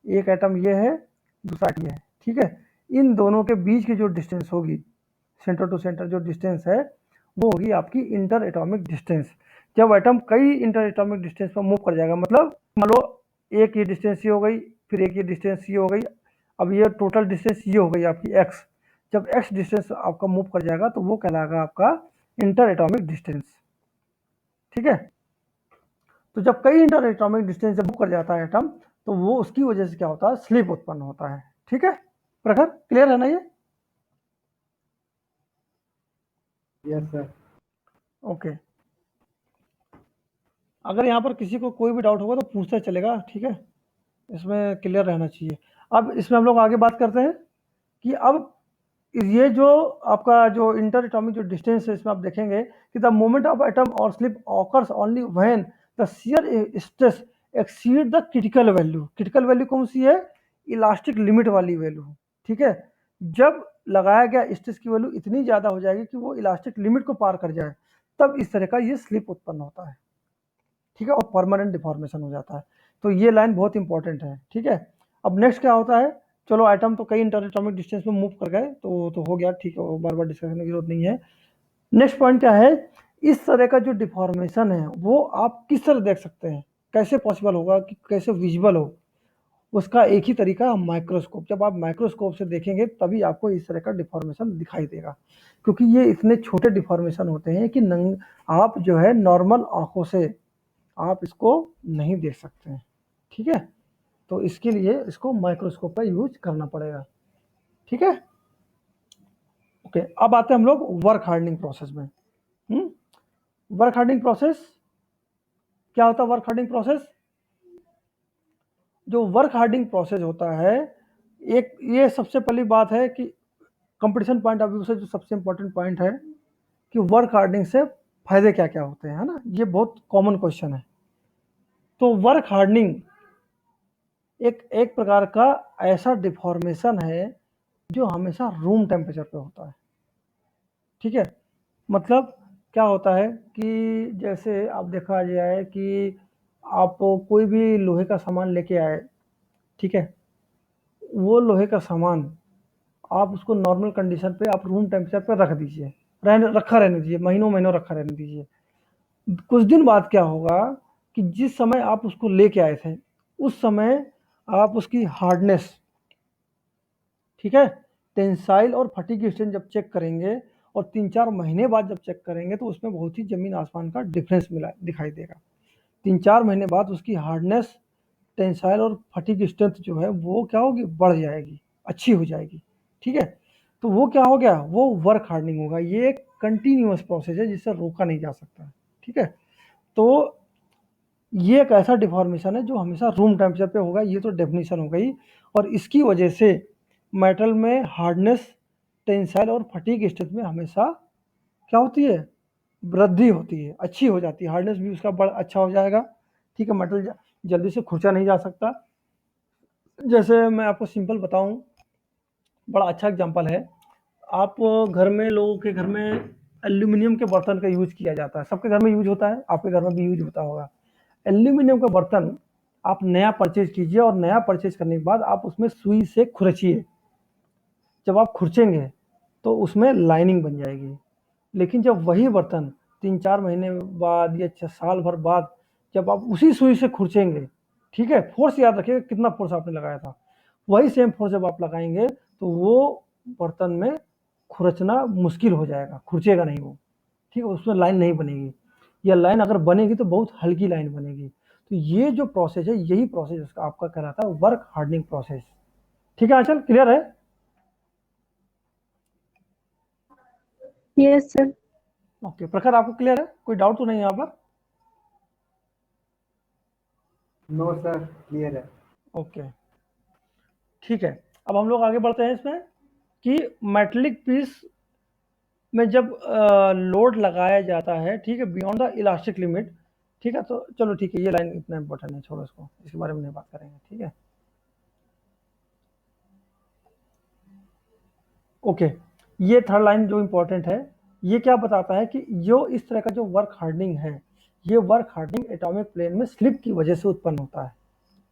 एक एटम ये है दूसरा ये है, ठीक है, इन दोनों के बीच की जो डिस्टेंस होगी, सेंटर टू सेंटर जो डिस्टेंस है वो होगी आपकी इंटर एटॉमिक डिस्टेंस। जब एटम कई इंटर एटॉमिक डिस्टेंस पर मूव कर जाएगा, मतलब मान लो एक ये डिस्टेंस ये हो गई, फिर एक ये डिस्टेंस ये हो गई, अब ये टोटल डिस्टेंस ये हो गई आपकी एक्स। जब एक्स डिस्टेंस आपका मूव कर जाएगा तो वो कहलाएगा आपका इंटर एटॉमिक डिस्टेंस। ठीक है, तो जब कई इंटर एटॉमिक डिस्टेंस से मूव कर जाता है एटम तो वो उसकी वजह से क्या होता है, स्लिप उत्पन्न होता है। ठीक है, प्रखर क्लियर है ना ये? Yes sir. ओके, अगर यहाँ पर किसी को कोई भी डाउट होगा तो पूछते चलेगा। ठीक है, इसमें क्लियर रहना चाहिए। अब इसमें हम लोग आगे बात करते हैं कि अब ये जो आपका जो इंटर एटॉमिक जो डिस्टेंस है, इसमें आप देखेंगे कि द मोमेंट ऑफ एटम और slip occurs only when the shear stress exceed the critical value. Critical value कौन सी है, इलास्टिक लिमिट वाली वैल्यू। ठीक है, जब लगाया गया स्ट्रेस की वैल्यू इतनी ज़्यादा हो जाएगी कि वो इलास्टिक लिमिट को पार कर जाए, तब इस तरह का ये स्लिप उत्पन्न होता है। ठीक है, और परमानेंट डिफॉर्मेशन हो जाता है। तो ये लाइन बहुत इंपॉर्टेंट है। ठीक है, अब नेक्स्ट क्या होता है, चलो एटम तो कई इंटर एटॉमिक डिस्टेंस में मूव कर गए तो हो गया, ठीक है, बार बार डिस्कस करने की जरूरत नहीं है। नेक्स्ट पॉइंट क्या है, इस तरह का जो डिफॉर्मेशन है वो आप किस तरह देख सकते हैं, कैसे पॉसिबल होगा कि कैसे विजिबल हो, उसका एक ही तरीका माइक्रोस्कोप। जब आप माइक्रोस्कोप से देखेंगे तभी आपको इस तरह का डिफॉर्मेशन दिखाई देगा, क्योंकि ये इतने छोटे डिफॉर्मेशन होते हैं कि आप जो है नॉर्मल आंखों से आप इसको नहीं देख सकते हैं। ठीक है, तो इसके लिए इसको माइक्रोस्कोप का यूज करना पड़ेगा। ठीक है, ओके, अब आते हैं हम लोग वर्क हार्डनिंग प्रोसेस में। वर्क हार्डनिंग प्रोसेस क्या होता है, वर्क हार्डनिंग प्रोसेस, जो वर्क हार्डनिंग प्रोसेस होता है, एक ये सबसे पहली बात है कि कंपटीशन पॉइंट ऑफ व्यू से जो सबसे इंपॉर्टेंट पॉइंट है कि वर्क हार्डनिंग से फायदे क्या क्या होते हैं, है ना, ये बहुत कॉमन क्वेश्चन है। तो वर्क हार्डनिंग एक प्रकार का ऐसा डिफॉर्मेशन है जो हमेशा रूम टेम्परेचर पे होता है। ठीक है, मतलब क्या होता है कि जैसे आप देखा जाए कि आप कोई भी लोहे का सामान लेके आए, ठीक है, वो लोहे का सामान आप उसको नॉर्मल कंडीशन पे आप रूम टेम्परेचर पे रख दीजिए, रखा रहने दीजिए, महीनों महीनों रखा रहने दीजिए। कुछ दिन बाद क्या होगा कि जिस समय आप उसको लेके आए थे उस समय आप उसकी हार्डनेस, ठीक है, टेंसाइल और फटीग स्ट्रेंथ जब चेक करेंगे और 3-4 महीने बाद जब चेक करेंगे तो उसमें बहुत ही ज़मीन आसमान का डिफरेंस दिखाई देगा। 3-4 महीने बाद उसकी हार्डनेस, टेंसाइल और फटीग स्ट्रेंथ जो है वो क्या होगी, बढ़ जाएगी, अच्छी हो जाएगी। ठीक है, तो वो क्या हो गया, वो वर्क हार्डनिंग होगा। ये एक कंटिन्यूअस प्रोसेस है जिससे रोका नहीं जा सकता। ठीक है, तो ये एक ऐसा डिफॉर्मेशन है जो हमेशा रूम टेम्परेचर पे होगा, ये तो डेफिनेशन हो गई। और इसकी वजह से मेटल में हार्डनेस, टेंसाइल और फटीग स्ट्रेंथ में हमेशा क्या होती है, वृद्धि होती है, अच्छी हो जाती है, हार्डनेस भी उसका बड़ा अच्छा हो जाएगा। ठीक है, मेटल जल्दी से खुरचा नहीं जा सकता। जैसे मैं आपको सिंपल बताऊं, बड़ा अच्छा एग्जांपल है, आप घर में, लोगों के घर में एल्यूमिनियम के बर्तन का यूज किया जाता है, सबके घर में यूज होता है, आपके घर में भी यूज होता होगा। एल्यूमिनियम का बर्तन आप नया परचेज कीजिए और नया परचेज करने के बाद आप उसमें सुई से खुरचिए। जब आप खुरचेंगे तो उसमें लाइनिंग बन जाएगी। लेकिन जब वही बर्तन 3-4 महीने बाद या साल भर बाद जब आप उसी सुई से खुरचेंगे, ठीक है, फोर्स याद रखिएगा कितना फोर्स आपने लगाया था, वही सेम फोर्स जब आप लगाएंगे तो वो बर्तन में खुरचना मुश्किल हो जाएगा, खुरचेगा नहीं वो, ठीक है, उसमें लाइन नहीं बनेगी, या लाइन अगर बनेगी तो बहुत हल्की लाइन बनेगी। तो ये जो प्रोसेस है, यही प्रोसेस आपका कहलाता है वर्क हार्डनिंग प्रोसेस। ठीक है आंचल, क्लियर है? Yes sir. ओके प्रखर, आपको क्लियर है? कोई डाउट तो नहीं है यहाँ पर? नो सर, क्लियर है। ओके ठीक है। अब हम लोग आगे बढ़ते हैं इसमें कि मेटलिक पीस में जब लोड लगाया जाता है, ठीक है, बियॉन्ड द इलास्टिक लिमिट, ठीक है, तो चलो ठीक है, ये लाइन इतना इंपॉर्टेंट है, छोड़ो इसको, इसके बारे में नहीं बात करेंगे, ठीक है। ओके, ये थर्ड लाइन जो इंपॉर्टेंट है, ये क्या बताता है कि जो इस तरह का जो वर्क हार्डनिंग है, ये वर्क हार्डनिंग एटॉमिक प्लेन में स्लिप की वजह से उत्पन्न होता है,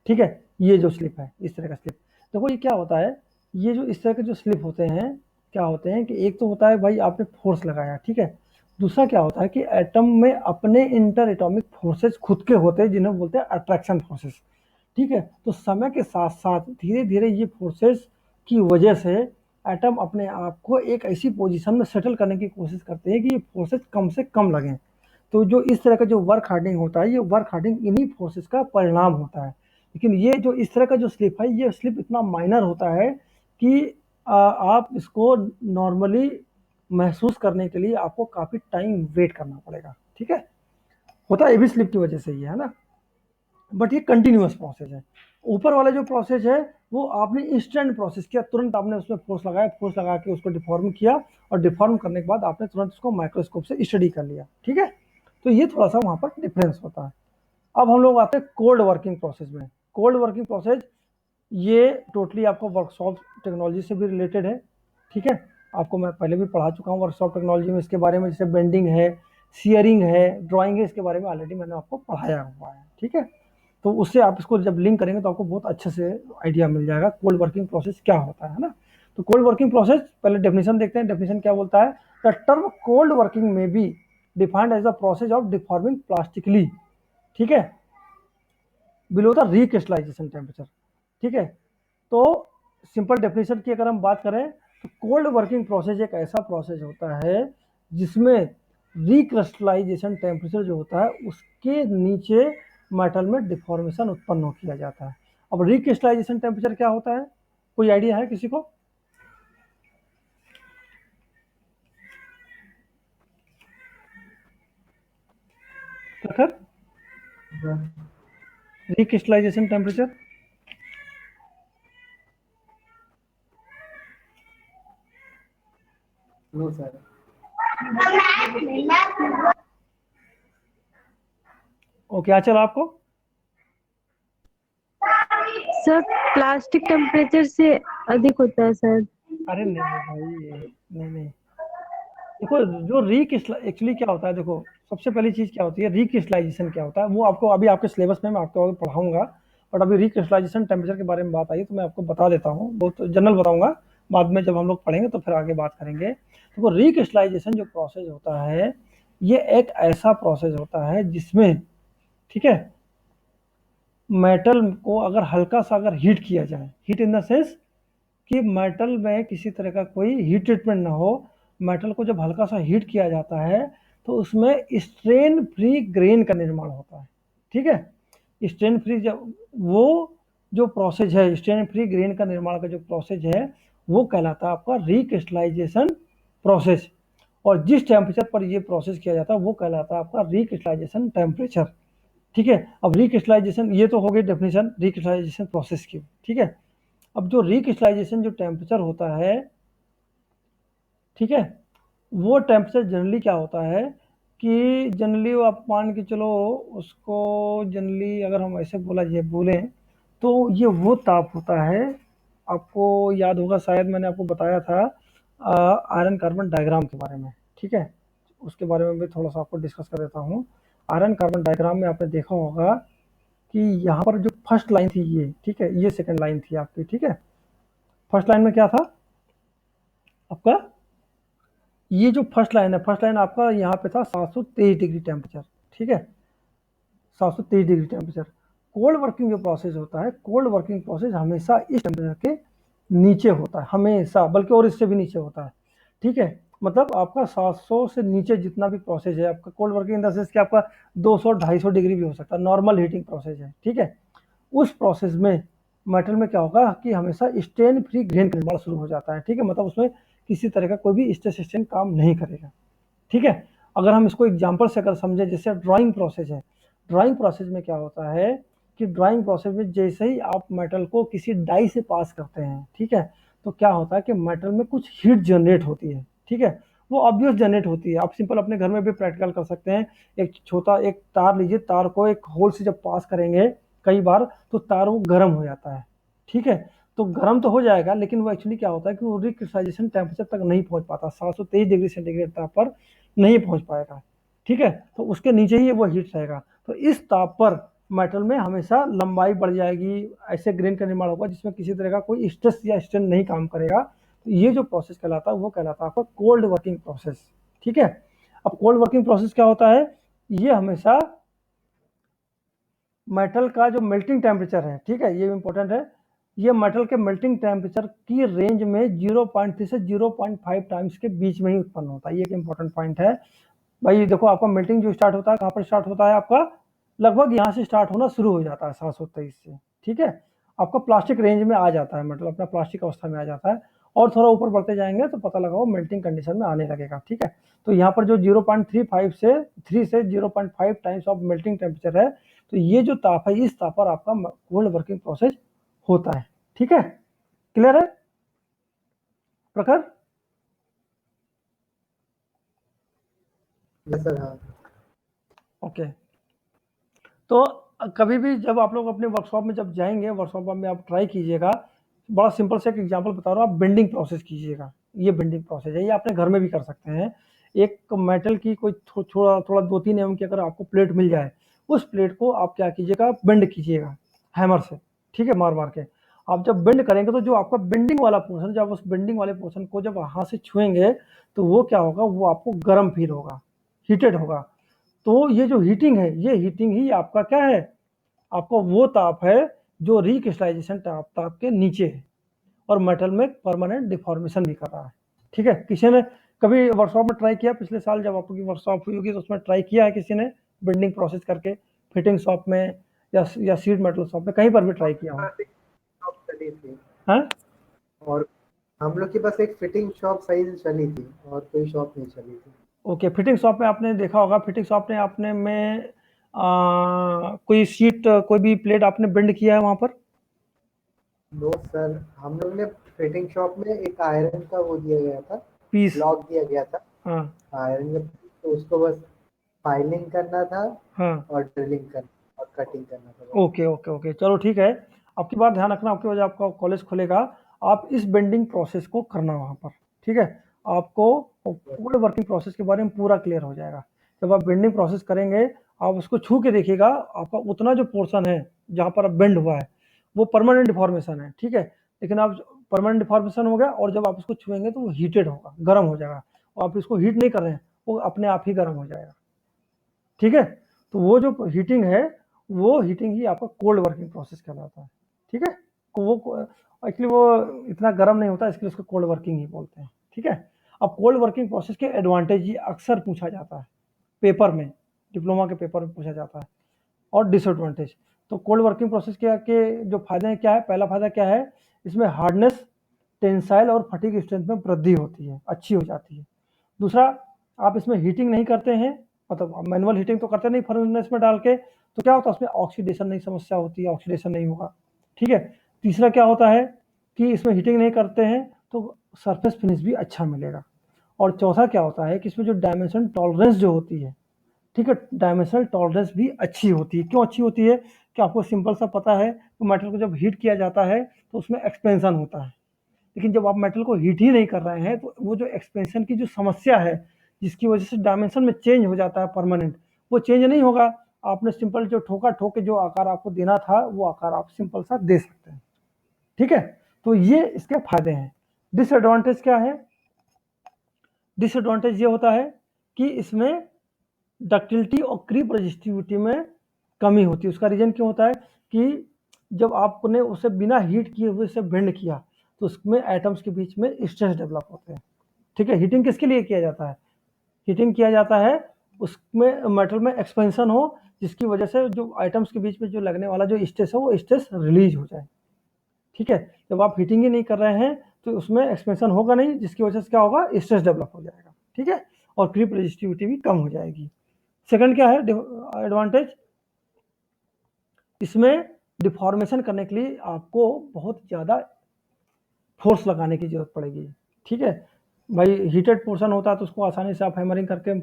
ठीक है। ये जो स्लिप है, इस तरह का स्लिप, देखो ये क्या होता है, ये जो इस तरह के जो स्लिप होते हैं, क्या होते हैं कि एक तो होता है भाई आपने फोर्स लगाया, ठीक है, दूसरा क्या होता है कि एटम में अपने इंटर एटॉमिक फोर्सेस खुद के होते हैं, जिन्हें बोलते हैं अट्रैक्शन फोर्सेस, ठीक है। तो समय के साथ साथ धीरे धीरे ये फोर्सेस की वजह से एटम अपने आप को एक ऐसी पोजीशन में सेटल करने की कोशिश करते हैं कि ये फोर्सेस कम से कम लगें। तो जो इस तरह का जो वर्क हार्डनिंग होता है, ये वर्क हार्डनिंग इन्हीं फोर्सेस का परिणाम होता है। लेकिन ये जो इस तरह का जो स्लिप है, ये स्लिप इतना माइनर होता है कि आप इसको नॉर्मली महसूस करने के लिए आपको काफ़ी टाइम वेट करना पड़ेगा, ठीक है। होता है ये भी स्लिप की वजह से ही है ना, बट ये कंटिन्यूअस प्रोसेस है। ऊपर वाला जो प्रोसेस है वो आपने इंस्टेंट प्रोसेस किया, तुरंत आपने उसमें फोर्स लगाया, फोर्स लगा के उसको डिफॉर्म किया, और डिफॉर्म करने के बाद आपने तुरंत उसको माइक्रोस्कोप से स्टडी कर लिया, ठीक है। तो ये थोड़ा सा वहाँ पर डिफरेंस होता है। अब हम लोग आते हैं कोल्ड वर्किंग प्रोसेस में। कोल्ड वर्किंग प्रोसेस ये टोटली आपको वर्कशॉप टेक्नोलॉजी से भी रिलेटेड है, ठीक है। आपको मैं पहले भी पढ़ा चुका हूँ वर्कशॉप टेक्नोलॉजी में इसके बारे में, जैसे बेंडिंग है, सियरिंग है, ड्राइंग है, इसके बारे में ऑलरेडी मैंने आपको पढ़ाया हुआ है, ठीक है। तो उससे आप इसको जब लिंक करेंगे तो आपको बहुत अच्छे से आइडिया मिल जाएगा कोल्ड वर्किंग प्रोसेस क्या होता है ना। तो कोल्ड वर्किंग प्रोसेस, पहले डेफिनेशन देखते हैं। डेफिनेशन क्या बोलता है? The term cold working may be defined as the process of deforming plastically, ठीक है, बिलो द रिक्रिस्टलाइजेशन टेम्परेचर, ठीक है। तो सिंपल डेफिनेशन की अगर हम बात करें तो कोल्ड वर्किंग प्रोसेस एक ऐसा प्रोसेस होता है जिसमें रिक्रिस्टलाइजेशन टेम्परेचर जो होता है उसके नीचे मेटल में डिफॉर्मेशन उत्पन्न किया जाता है। अब रिक्रिस्टलाइजेशन टेम्परेचर क्या होता है, कोई आइडिया है किसी को? Prakhar, recrystallization temperature? No sir. Okay Aachal, आपको? सर प्लास्टिक टेम्परेचर से अधिक होता है सर। अरे नहीं नहीं भाई, नहीं नहीं, देखो जो एक्चुअली क्या होता है, देखो सबसे पहली चीज़ क्या होती है, रिक्रिस्टलाइजेशन क्या होता है, वो आपको अभी आपके सिलेबस में मैं आपको आगे पढ़ाऊंगा। बट अभी रिक्रिस्टलाइजेशन टेम्परेचर के बारे में बात आई तो मैं आपको बता देता हूँ, बहुत जनरल बताऊंगा, बाद में जब हम लोग पढ़ेंगे तो फिर आगे बात करेंगे। देखो रिक्रिस्टलाइजेशन जो प्रोसेस होता है, ये एक ऐसा प्रोसेस होता है जिसमें, ठीक है, मेटल को अगर हल्का सा अगर हीट किया जाए, हीट इन द सेंस कि मेटल में किसी तरह का कोई हीट ट्रीटमेंट ना हो, मेटल को जब हल्का सा हीट किया जाता है तो उसमें स्ट्रेन फ्री ग्रेन का निर्माण होता है, ठीक है। स्ट्रेन फ्री जब वो जो प्रोसेस है, स्ट्रेन फ्री ग्रेन का निर्माण का जो प्रोसेस है, वो कहलाता है आपका रिक्रिस्टलाइजेशन प्रोसेस। और जिस टेम्परेचर पर ये प्रोसेस किया जाता है वो कहलाता है आपका रिक्रिस्टलाइजेशन टेम्परेचर, ठीक है। अब रिक्रिस्टलाइजेशन, ये तो हो गई डेफिनेशन रिक्रिस्टलाइजेशन प्रोसेस की, ठीक है। अब जो रिक्रिस्टलाइजेशन जो टेम्परेचर होता है, ठीक है, वो टेम्परेचर जनरली क्या होता है कि जनरली आप मान के चलो उसको, जनरली अगर हम ऐसे बोलें तो ये वो ताप होता है, आपको याद होगा शायद मैंने आपको बताया था आयरन कार्बन डायग्राम के बारे में, ठीक है, उसके बारे में भी थोड़ा सा आपको डिस्कस कर देता हूँ। आयरन कार्बन डायग्राम में आपने देखा होगा कि यहाँ पर जो फर्स्ट लाइन थी ये, ठीक है, ये सेकंड लाइन थी आपकी, ठीक है। फर्स्ट लाइन में क्या था आपका, ये जो फर्स्ट लाइन है, फर्स्ट लाइन आपका यहाँ पे था 723 डिग्री टेम्परेचर, ठीक है, 723 डिग्री टेम्परेचर। कोल्ड वर्किंग जो प्रोसेस होता है, कोल्ड वर्किंग प्रोसेस हमेशा इस टेम्परेचर के नीचे होता है, हमेशा, बल्कि और इससे भी नीचे होता है, ठीक है। मतलब आपका 700 से नीचे जितना भी प्रोसेस है आपका cold working in the sense कि आपका 200-250 डिग्री भी हो सकता है, नॉर्मल हीटिंग प्रोसेस है, ठीक है। उस प्रोसेस में मेटल में क्या होगा कि हमेशा स्टेन फ्री ग्रेन का निर्माण शुरू हो जाता है, ठीक है। मतलब उसमें किसी तरह का कोई भी स्ट्रेस स्टेन काम नहीं करेगा, ठीक है। अगर हम इसको एग्जाम्पल से अगर समझे, जैसे ड्राइंग प्रोसेस है, ड्राइंग प्रोसेस में क्या होता है कि ड्राइंग प्रोसेस में जैसे ही आप मेटल को किसी डाई से पास करते हैं, ठीक है, तो क्या होता है कि मेटल में कुछ हीट जनरेट होती है, ठीक है। वो ऑब्वियस जनरेट होती है, आप सिंपल अपने घर में भी प्रैक्टिकल कर सकते हैं। एक छोटा एक तार लीजिए, तार को एक होल से जब पास करेंगे कई बार तो तार वो गर्म हो जाता है, ठीक है। तो गर्म तो हो जाएगा, लेकिन वो एक्चुअली क्या होता है कि वो रिक्रिस्टलाइजेशन टेम्परेचर तक नहीं पहुंच पाता, 723 डिग्री सेंटीग्रेड ताप पर नहीं पहुंच पाएगा, ठीक है। तो उसके नीचे ही वो हीट रहेगा। तो इस ताप पर मेटल में हमेशा लंबाई बढ़ जाएगी, ऐसे ग्रेन का निर्माण होगा जिसमें किसी तरह का कोई स्ट्रेस या स्ट्रेन नहीं काम करेगा। तो ये जो प्रोसेस कहलाता है वो कहलाता है आपका कोल्ड वर्किंग प्रोसेस, ठीक है। अब कोल्ड वर्किंग प्रोसेस क्या होता है, ये हमेशा मेटल का जो मेल्टिंग टेम्परेचर है, ठीक है, ये इंपॉर्टेंट है, ये मेटल के मेल्टिंग टेम्परेचर की रेंज में 0.3 से 0.5 टाइम्स के बीच में ही उत्पन्न होता है। ये एक इंपॉर्टेंट पॉइंट है भाई। देखो आपका मेल्टिंग जो स्टार्ट होता है कहाँ पर स्टार्ट होता है, आपका लगभग यहाँ से स्टार्ट होना शुरू हो जाता है 723 से, ठीक है। आपका प्लास्टिक रेंज में आ जाता है, मतलब अपना प्लास्टिक अवस्था में आ जाता है, और थोड़ा ऊपर बढ़ते जाएंगे तो पता लगा वो मेल्टिंग कंडीशन में आने लगेगा, ठीक है। तो यहाँ पर जो 0.35 से 3 से 0.5 टाइम्स ऑफ मेल्टिंग टेम्परेचर है, तो ये जो ताप है इस ताप पर आपका कोल्ड वर्किंग प्रोसेस होता है, ठीक है। क्लियर है प्रखर? यस सर, हाँ। ओके। तो कभी भी जब आप लोग अपने वर्कशॉप में जब जाएंगे, वर्कशॉप में आप ट्राई कीजिएगा, बड़ा सिंपल से एक एग्जांपल बता रहा हूँ, आप बेंडिंग प्रोसेस कीजिएगा। ये बेंडिंग प्रोसेस है, ये अपने घर में भी कर सकते हैं। एक मेटल की कोई थोड़ा थोड़ा 2-3 mm की अगर आपको प्लेट मिल जाए, उस प्लेट को आप क्या कीजिएगा, बेंड कीजिएगा हैमर से, ठीक है, मार मार के। आप जब बेंड करेंगे तो जो आपका बेंडिंग वाला पोर्शन, जब उस बेंडिंग वाले पोर्शन को जब हाथ से छुएंगे तो वो क्या होगा, वो आपको गर्म फील होगा, हीटेड होगा। तो ये जो हीटिंग है, ये हीटिंग ही आपका क्या है, आपका वो ताप है जो रिक्रिस्टलाइजेशन ताप के नीचे है और मेटल में परमानेंट डिफॉर्मेशन भी कर रहा है, ठीक है। किसी ने कभी वर्कशॉप में ट्राई किया, पिछले साल जब आपकी वर्कशॉप हुई होगी तो उसमें ट्राई किया है किसी ने बेंडिंग प्रोसेस करके, फिटिंग शॉप में या सीट मेटल शॉप में, कहीं पर भी ट्राई किया हो? शॉप चली थी, हाँ, और हम लोग के पास एक फिटिंग शॉप सही चली थी और कोई शॉप नहीं चली थी। ओके। फिटिंग शॉप में आपने देखा होगा, फिटिंग शॉप ने आपने में कोई सीट, कोई भी प्लेट आपने बेंड किया है वहाँ पर? नो सर, हम लोग ने फिटिंग शॉप में एक आयरन का वो दिया गया था, पीस, ब्लॉक दिया गया था हाँ आयरन का, तो उसको बस फाइलिंग करना था हाँ, और ड्रिलिंग करना और कटिंग करना था। ओके ओके ओके, चलो ठीक है। आपकी बात ध्यान रखना, आपकी वजह आपका कॉलेज खुलेगा, आप इस बेंडिंग प्रोसेस को करना वहाँ पर, ठीक है। आपको कोल्ड वर्किंग प्रोसेस के बारे में पूरा क्लियर हो जाएगा। जब आप बेंडिंग प्रोसेस करेंगे, आप उसको छू के देखिएगा, आपका उतना जो पोर्शन है जहाँ पर बेंड हुआ है वो परमानेंट डिफॉर्मेशन है, ठीक है। लेकिन आप परमानेंट डिफॉर्मेशन हो गया और जब आप उसको छुएंगे तो वो हीटेड होगा, गर्म हो जाएगा, और आप इसको हीट नहीं कर रहे हैं, वो अपने आप ही गर्म हो जाएगा, ठीक है। तो वो जो हीटिंग है, वो हीटिंग ही आपका कोल्ड वर्किंग प्रोसेस कहलाता है, ठीक है। वो एक्चुअली वो इतना गर्म नहीं होता, इसके लिए उसको कोल्ड वर्किंग ही बोलते हैं, ठीक है। अब कोल्ड वर्किंग प्रोसेस के एडवांटेज ही अक्सर पूछा जाता है पेपर में, डिप्लोमा के पेपर में पूछा जाता है, और डिसएडवांटेज। तो कोल्ड वर्किंग प्रोसेस के जो फायदे हैं क्या है, पहला फायदा क्या है, इसमें हार्डनेस, टेंसाइल और फटीग स्ट्रेंथ में वृद्धि होती है, अच्छी हो जाती है। दूसरा, आप इसमें हीटिंग नहीं करते हैं, मतलब मैनुअल हीटिंग तो करते नहीं फर्नेस में डाल के, तो क्या होता है उसमें ऑक्सीडेशन नहीं समस्या होती है, ऑक्सीडेशन नहीं होगा, ठीक है। तीसरा क्या होता है कि इसमें हीटिंग नहीं करते हैं तो सरफेस फिनिश भी अच्छा मिलेगा। और चौथा क्या होता है कि इसमें जो डायमेंशन टॉलरेंस जो होती है, ठीक है, डायमेंशनल टॉलरेंस भी अच्छी होती है। क्यों अच्छी होती है, कि आपको सिंपल सा पता है कि मेटल को जब हीट किया जाता है तो उसमें एक्सपेंशन होता है, लेकिन जब आप मेटल को हीट ही नहीं कर रहे हैं तो वो जो एक्सपेंशन की जो समस्या है, जिसकी वजह से डायमेंशन में चेंज हो जाता है परमानेंट, वो चेंज नहीं होगा। आपने सिंपल जो ठोका, ठोक के जो आकार आपको देना था वो आकार आप सिंपल सा दे सकते हैं। ठीक है, तो ये इसके फायदे हैं। डिसएडवांटेज क्या है? डिसएडवांटेज ये होता है कि इसमें डक्टिलिटी और क्रीप रेजिस्टिविटी में कमी होती है। उसका रीजन क्यों होता है कि जब आपने उसे बिना हीट किए हुए उसे बेंड किया तो उसमें एटम्स के बीच में स्ट्रेस डेवलप होते हैं। ठीक है, हीटिंग किसके लिए किया जाता है? हीटिंग किया जाता है उसमें मेटल में एक्सपेंशन हो, जिसकी वजह से जो आइटम्स के बीच में जो लगने वाला जो स्ट्रेस है वो स्ट्रेस रिलीज हो जाए। ठीक है, जब आप हीटिंग ही नहीं कर रहे हैं तो उसमें एक्सपेंशन होगा नहीं, जिसकी वजह से क्या होगा, स्ट्रेस डेवलप हो जाएगा। ठीक है, और क्रीप रेजिस्टिविटी भी कम हो जाएगी। सेकंड क्या है एडवांटेज? इसमें डिफॉर्मेशन करने के लिए आपको बहुत ज़्यादा फोर्स लगाने की जरूरत पड़ेगी। ठीक है भाई, हीटेड पोर्शन होता है तो उसको आसानी से आप हैमरिंग करके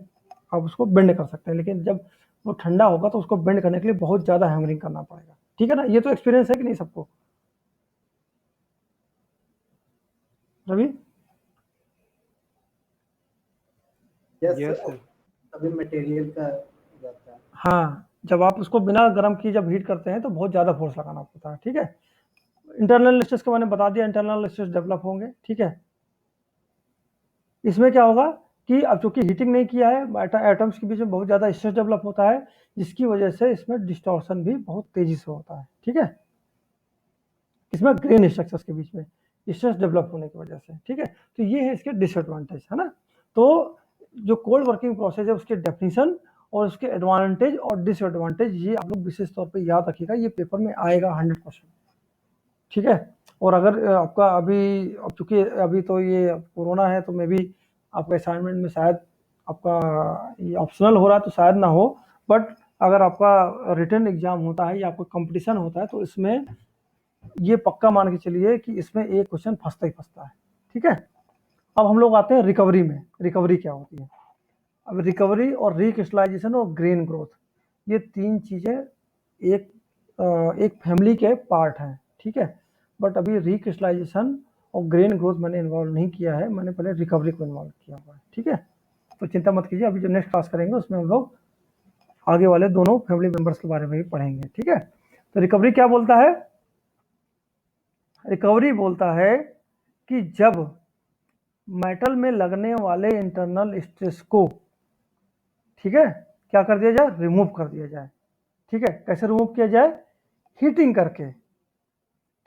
आप उसको बेंड कर सकते हैं, लेकिन जब वो ठंडा होगा तो उसको बेंड करने के लिए बहुत ज़्यादा हैमरिंग करना पड़ेगा। ठीक है ना, ये तो एक्सपीरियंस है कि नहीं सबको? रवि? यस सर, अभी मटेरियल का रहता है। हाँ, जब आप उसको बिना गर्म किए जब हीट करते हैं तो बहुत ज़्यादा फोर्स लगाना पड़ता है। ठीक है, इंटरनल स्ट्रेस को मैंने बता दिया, इंटरनल स्ट्रेस डेवलप होंगे। ठीक है, इसमें क्या होगा कि अब चूंकि हीटिंग नहीं किया है, एटम्स के बीच में बहुत ज़्यादा स्ट्रेस डेवलप होता है, जिसकी वजह से इसमें डिस्टॉर्शन भी बहुत तेजी से होता है। ठीक है, इसमें ग्रेन स्ट्रक्चर्स के बीच में स्ट्रेस डेवलप होने की वजह से। ठीक है, तो ये है इसके डिसएडवांटेज, है ना। तो जो कोल्ड वर्किंग प्रोसेस है उसके डेफिनेशन और उसके एडवांटेज और डिसएडवांटेज ये आप लोग विशेष तौर पे याद रखिएगा, ये पेपर में आएगा 100%। ठीक है, और अगर आपका अभी अब चूंकि अभी तो ये कोरोना है तो मे भी आपका असाइनमेंट में शायद आपका ये ऑप्शनल हो रहा है तो शायद ना हो, बट अगर आपका रिटन एग्जाम होता है या कोई कंपटीशन होता है तो इसमें ये पक्का मान के चलिए कि इसमें एक क्वेश्चन फंसता ही फंसता है। ठीक है, अब हम लोग आते हैं रिकवरी में। रिकवरी क्या होती है? अब रिकवरी और रिक्रिस्टलाइजेशन और ग्रेन ग्रोथ, ये तीन चीज़ें एक फैमिली के पार्ट हैं। ठीक है, बट अभी रिक्रिस्टलाइजेशन और ग्रेन ग्रोथ मैंने इन्वॉल्व नहीं किया है, मैंने पहले रिकवरी को इन्वॉल्व किया हुआ है। ठीक है, तो चिंता मत कीजिए, अभी जो नेक्स्ट क्लास करेंगे उसमें हम लोग आगे वाले दोनों फैमिली मेंबर्स के बारे में भी पढ़ेंगे। ठीक है, तो रिकवरी क्या बोलता है? रिकवरी बोलता है कि जब मेटल में लगने वाले इंटरनल स्ट्रेस को, ठीक है, क्या कर दिया जाए, रिमूव कर दिया जाए। ठीक है, कैसे रिमूव किया जाए? हीटिंग करके।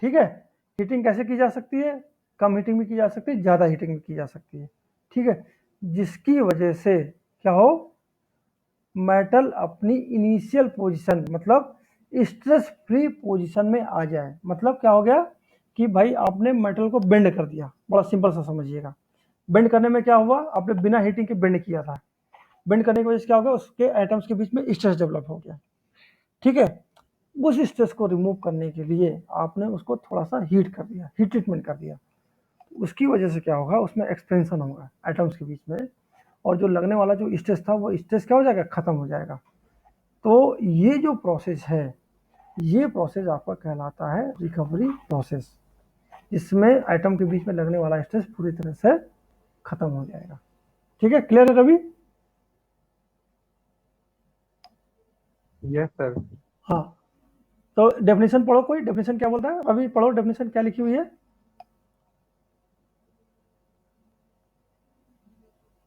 ठीक है, हीटिंग कैसे की जा सकती है? कम हीटिंग भी की जा सकती है, ज़्यादा हीटिंग भी की जा सकती है। ठीक है, जिसकी वजह से क्या हो, मेटल अपनी इनिशियल पोजीशन मतलब स्ट्रेस फ्री पोजीशन में आ जाए। मतलब क्या हो गया कि भाई आपने मेटल को बेंड कर दिया, बड़ा सिंपल सा समझिएगा। बेंड करने में क्या हुआ, आपने बिना हीटिंग के बेंड किया था, बेंड करने की वजह से क्या हो गया, उसके एटम्स के बीच में स्ट्रेस डेवलप हो गया। ठीक है, उस स्ट्रेस को रिमूव करने के लिए आपने उसको थोड़ा सा हीट कर दिया, हीट ट्रीटमेंट कर दिया, उसकी वजह से क्या होगा, उसमें एक्सपेंशन होगा एटम्स के बीच में, और जो लगने वाला जो स्ट्रेस था वो स्ट्रेस क्या हो जाएगा, खत्म हो जाएगा। तो ये जो प्रोसेस है, ये प्रोसेस आपका कहलाता है रिकवरी प्रोसेस, जिसमें एटम के बीच में लगने वाला स्ट्रेस पूरी तरह से खत्म हो जाएगा। ठीक है, क्लियर है रवि? Yes sir. हाँ, तो डेफिनेशन पढ़ो, कोई डेफिनेशन क्या बोलता है, रवि पढ़ो डेफिनेशन क्या लिखी हुई है।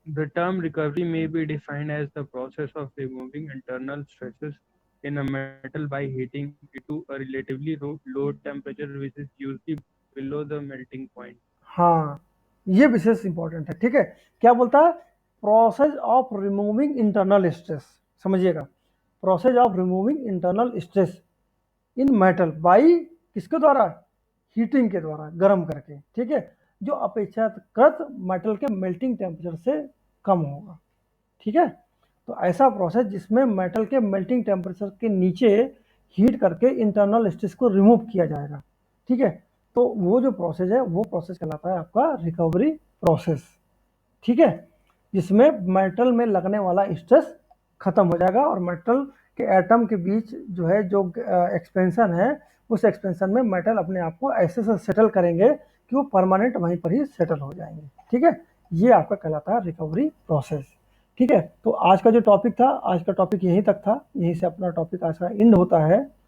The term recovery may be defined as the process of removing internal stresses in a metal by heating it to a relatively low temperature, which is usually below the melting point. हाँ, ये विशेष important है। ठीक है, क्या बोलता है? Process of removing internal stress, समझिएगा, process of removing internal stress in metal by किसके द्वारा? हीटिंग के द्वारा, गर्म करके। ठीक है, जो अपेक्षाकृत मेटल के मेल्टिंग टेम्परेचर से कम होगा। ठीक है, तो ऐसा प्रोसेस जिसमें मेटल के मेल्टिंग टेम्परेचर के नीचे हीट करके इंटरनल स्ट्रेस को रिमूव किया जाएगा। ठीक है, तो वो जो प्रोसेस है वो प्रोसेस कहलाता है आपका रिकवरी प्रोसेस। ठीक है, जिसमें मेटल में लगने वाला स्ट्रेस खत्म हो जाएगा और मेटल के एटम के बीच जो है जो एक्सपेंशन है, उस एक्सपेंशन में मेटल अपने आप को ऐसे से सेटल करेंगे कि वो परमानेंट वहीं पर ही सेटल हो जाएंगे। ठीक है, ये आपका कहलाता है रिकवरी प्रोसेस। ठीक है, तो आज का जो टॉपिक था, आज का टॉपिक यहीं तक था, यहीं से अपना टॉपिक आज का एंड होता है।